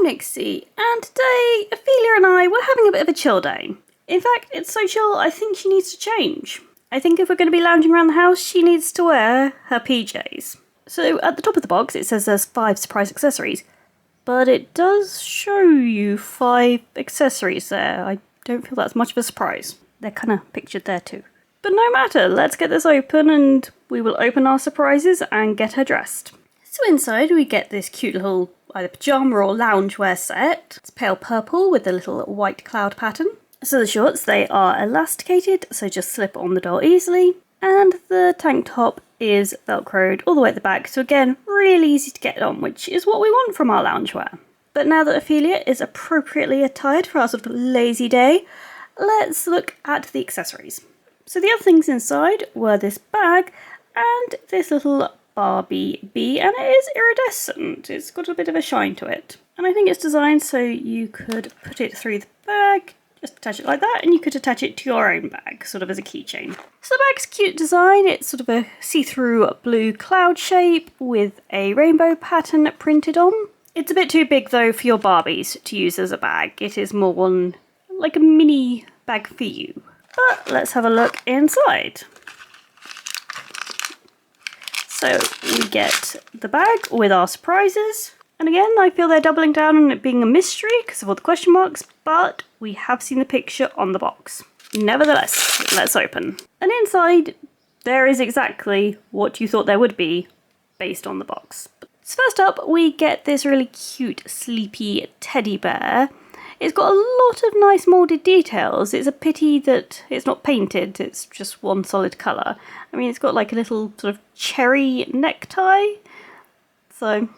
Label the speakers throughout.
Speaker 1: Nixie, and today Ophelia and I were having a bit of a chill day. In fact, it's so chill I think she needs to change. I think if we're going to be lounging around the house, she needs to wear her PJs. So at the top of the box it says there's 5 surprise accessories, but it does show you 5 accessories there. I don't feel that's much of a surprise. They're kind of pictured there too. But no matter, let's get this open and we will open our surprises and get her dressed. So inside we get this cute little either pyjama or loungewear set. It's pale purple with a little white cloud pattern. So the shorts, they are elasticated, so just slip on the doll easily. And the tank top is velcroed all the way at the back, so again, really easy to get on, which is what we want from our loungewear. But now that Ophelia is appropriately attired for our sort of lazy day, let's look at the accessories. So the other things inside were this bag and this little Barbie bee, and it is iridescent. It's got a bit of a shine to it. And I think it's designed so you could put it through the bag, just attach it like that, and you could attach it to your own bag, sort of as a keychain. So the bag's a cute design. It's sort of a see-through blue cloud shape with a rainbow pattern printed on. It's a bit too big though for your Barbies to use as a bag. It is more one like a mini bag for you. But let's have a look inside. So we get the bag with our surprises. And again, I feel they're doubling down on it being a mystery because of all the question marks, but we have seen the picture on the box. Nevertheless, let's open. And inside, there is exactly what you thought there would be based on the box. So first up, we get this really cute, sleepy teddy bear. It's got a lot of nice moulded details. It's a pity that it's not painted, it's just one solid colour. I mean, it's got like a little sort of cherry necktie. So,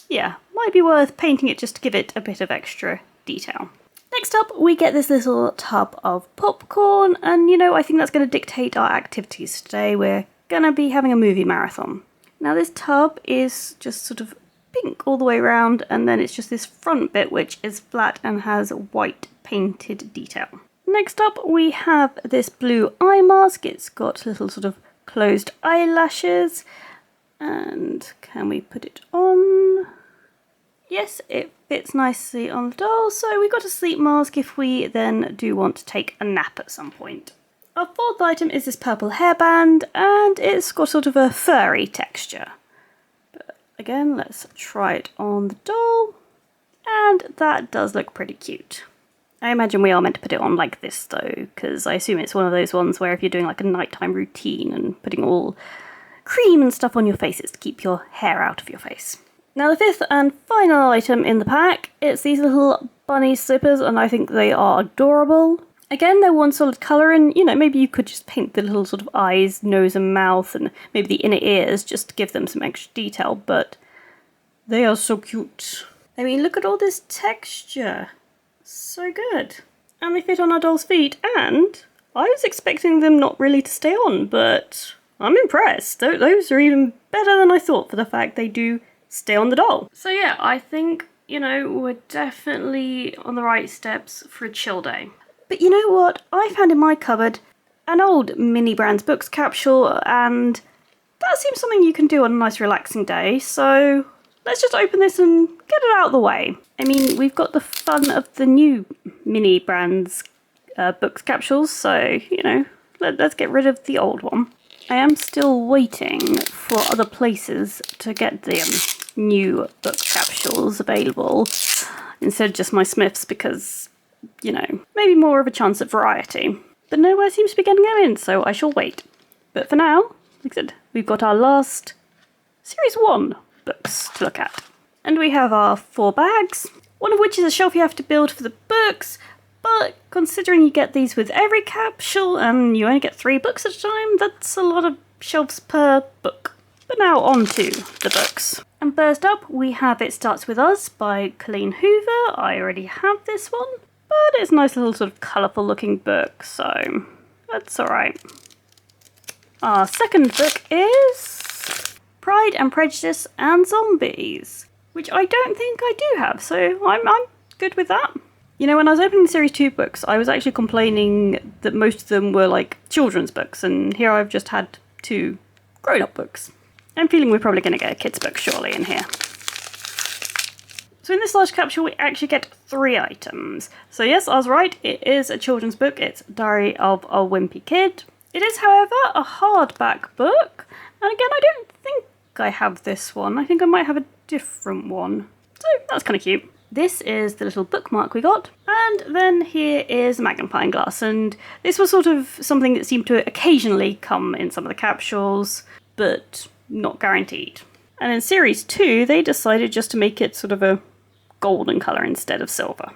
Speaker 1: yeah, might be worth painting it just to give it a bit of extra detail. Next up, we get this little tub of popcorn, and you know, I think that's going to dictate our activities today. We're going to be having a movie marathon. Now this tub is just sort of pink all the way around, and then it's just this front bit which is flat and has white painted detail. Next up we have this blue eye mask. It's got little sort of closed eyelashes, and can we put it on? Yes, it fits nicely on the doll, so we've got a sleep mask if we then do want to take a nap at some point. Our fourth item is this purple hairband, and it's got sort of a furry texture. Again, let's try it on the doll, and that does look pretty cute. I imagine we are meant to put it on like this though, because I assume it's one of those ones where if you're doing like a nighttime routine and putting all cream and stuff on your face, it's to keep your hair out of your face. Now the fifth and final item in the pack, it's these little bunny slippers, and I think they are adorable. Again, they're one solid colour, and you know, maybe you could just paint the little sort of eyes, nose and mouth, and maybe the inner ears just to give them some extra detail, but they are so cute. I mean, look at all this texture. So good. And they fit on our doll's feet, and I was expecting them not really to stay on, but I'm impressed. Those are even better than I thought for the fact they do stay on the doll. So yeah, I think, you know, we're definitely on the right steps for a chill day. But you know what? I found in my cupboard an old Mini Brands books capsule, and that seems something you can do on a nice relaxing day, so let's just open this and get it out of the way. I mean, we've got the fun of the new Mini Brands books capsules, so, you know, let's get rid of the old one. I am still waiting for other places to get the new book capsules available instead of just my Smiths, because, you know, maybe more of a chance at variety. But nowhere seems to be getting them in, so I shall wait. But for now, like I said, we've got our last Series 1 books to look at. And we have our 4 bags, one of which is a shelf you have to build for the books, but considering you get these with every capsule and you only get 3 books at a time, that's a lot of shelves per book. But now on to the books. And first up we have It Starts With Us by Colleen Hoover. I already have this one, but it's a nice little sort of colourful looking book, so that's alright. Our second book is Pride and Prejudice and Zombies, which I don't think I do have, so I'm good with that. You know, when I was opening the Series 2 books, I was actually complaining that most of them were like children's books, and here I've just had 2 grown-up books. I'm feeling we're probably going to get a kids book surely in here. So in this large capsule, we actually get 3 items. So yes, I was right, it is a children's book. It's Diary of a Wimpy Kid. It is, however, a hardback book. And again, I don't think I have this one. I think I might have a different one. So that's kind of cute. This is the little bookmark we got. And then here is a magnifying glass. And this was sort of something that seemed to occasionally come in some of the capsules, but not guaranteed. And in series 2, they decided just to make it sort of a golden colour instead of silver.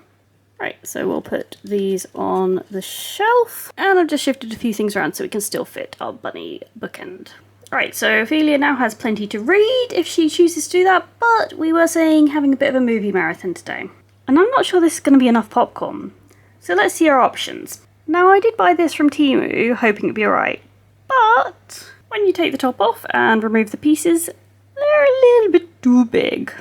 Speaker 1: Right, so we'll put these on the shelf. And I've just shifted a few things around so we can still fit our bunny bookend. Alright, so Ophelia now has plenty to read if she chooses to do that, but we were saying having a bit of a movie marathon today. And I'm not sure this is going to be enough popcorn. So let's see our options. Now, I did buy this from Temu, hoping it'd be alright. But when you take the top off and remove the pieces, they're a little bit too big.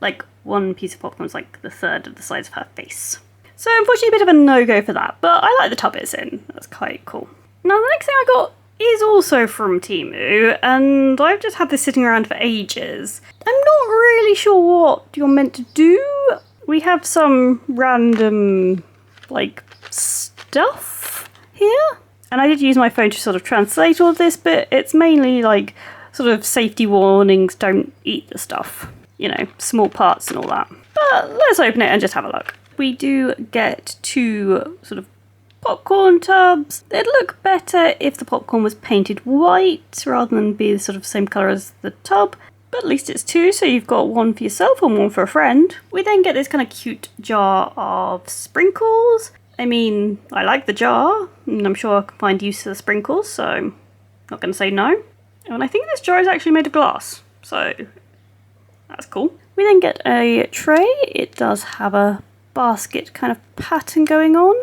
Speaker 1: Like, one piece of popcorn is like the third of the size of her face. So unfortunately a bit of a no-go for that, but I like the tub it's in. That's quite cool. Now the next thing I got is also from Temu, and I've just had this sitting around for ages. I'm not really sure what you're meant to do. We have some random, like, stuff here. And I did use my phone to sort of translate all of this, but it's mainly like sort of safety warnings, don't eat the stuff. You know, small parts and all that. But let's open it and just have a look. We do get 2 sort of popcorn tubs. They'd look better if the popcorn was painted white rather than be the sort of same colour as the tub. But at least it's 2, so you've got one for yourself and one for a friend. We then get this kind of cute jar of sprinkles. I mean, I like the jar, and I'm sure I can find use for the sprinkles, so I'm not going to say no. And I think this jar is actually made of glass, so that's cool. We then get a tray. It does have a basket kind of pattern going on.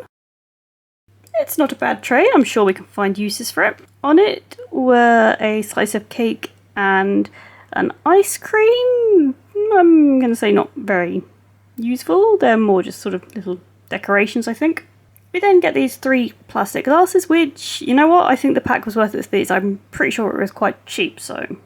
Speaker 1: It's not a bad tray. I'm sure we can find uses for it. On it were a slice of cake and an ice cream. I'm going to say not very useful. They're more just sort of little decorations, I think. We then get these 3 plastic glasses, which, you know what, I think the pack was worth it for these. I'm pretty sure it was quite cheap, so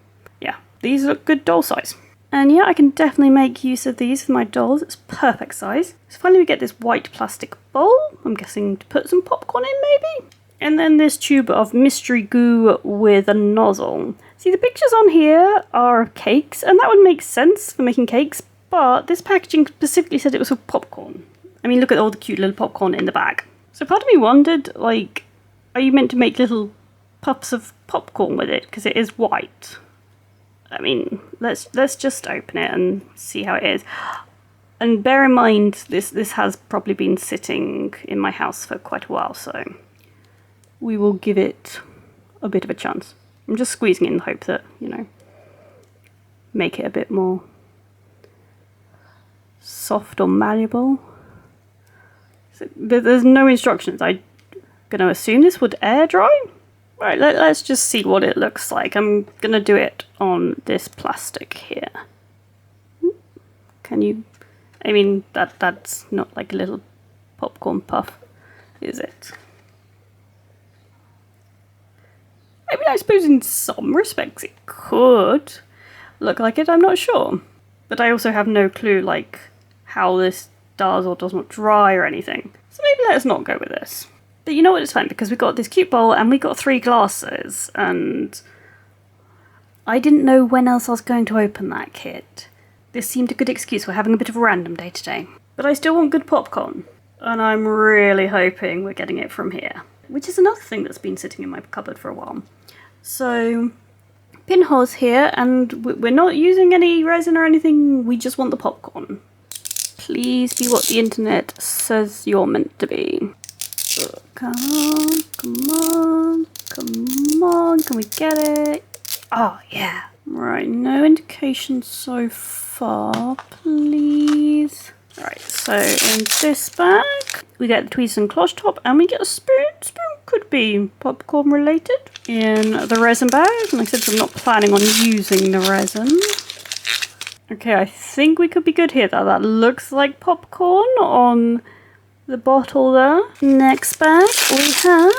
Speaker 1: yeah. These look good doll size. And yeah, I can definitely make use of these for my dolls. It's perfect size. So finally we get this white plastic bowl. I'm guessing to put some popcorn in, maybe? And then this tube of mystery goo with a nozzle. See, the pictures on here are cakes, and that would make sense for making cakes, but this packaging specifically said it was for popcorn. I mean, look at all the cute little popcorn in the bag. So part of me wondered, like, are you meant to make little puffs of popcorn with it? Because it is white. I mean, let's just open it and see how it is. And bear in mind, this has probably been sitting in my house for quite a while, so we will give it a bit of a chance. I'm just squeezing it in the hope that, you know, make it a bit more soft or malleable. So there's no instructions. I'm going to assume this would air dry. Right, let's just see what it looks like. I'm going to do it on this plastic here. Can you... I mean, that's not like a little popcorn puff, is it? I mean, I suppose in some respects it could look like it, I'm not sure. But I also have no clue, like, how this does or does not dry or anything. So maybe let's not go with this. But you know what, it's fine, because we got this cute bowl and we got 3 glasses, and I didn't know when else I was going to open that kit. This seemed a good excuse. We're having a bit of a random day today. But I still want good popcorn, and I'm really hoping we're getting it from here, which is another thing that's been sitting in my cupboard for a while. So, pinholes here, and we're not using any resin or anything, we just want the popcorn. Please be what the internet says you're meant to be. Come on, come on, come on, can we get it? Oh, yeah. Right, no indication so far, please. Right, so in this bag, we get the tweezers and cloche top, and we get a spoon. Spoon could be popcorn related. In the resin bag, and like I said, I'm not planning on using the resin. Okay, I think we could be good here, though. That looks like popcorn on the bottle there. Next bag we have,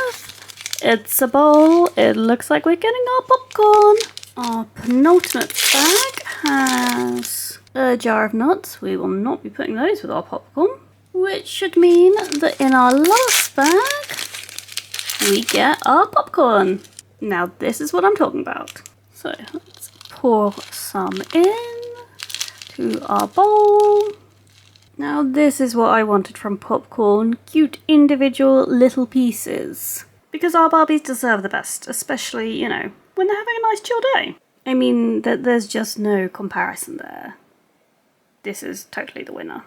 Speaker 1: it's a bowl. It looks like we're getting our popcorn. Our penultimate bag has a jar of nuts. We will not be putting those with our popcorn, which should mean that in our last bag, we get our popcorn. Now this is what I'm talking about. So let's pour some in to our bowl. Now this is what I wanted from popcorn, cute individual little pieces. Because our Barbies deserve the best, especially, you know, when they're having a nice chill day. I mean, there's just no comparison there. This is totally the winner.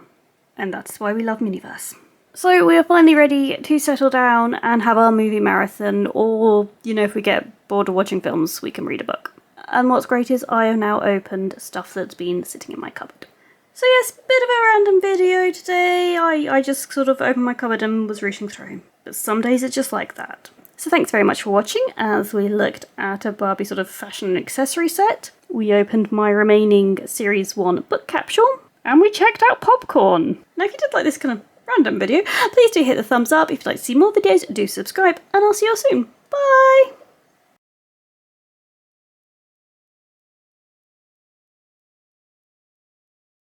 Speaker 1: And that's why we love Miniverse. So we are finally ready to settle down and have our movie marathon, or, you know, if we get bored of watching films, we can read a book. And what's great is I have now opened stuff that's been sitting in my cupboard. So yes, bit of a random video today. I just sort of opened my cupboard and was reaching through. But some days it's just like that. So thanks very much for watching as we looked at a Barbie sort of fashion and accessory set. We opened my remaining Series 1 book capsule. And we checked out popcorn. Now if you did like this kind of random video, please do hit the thumbs up. If you'd like to see more videos, do subscribe. And I'll see you all soon.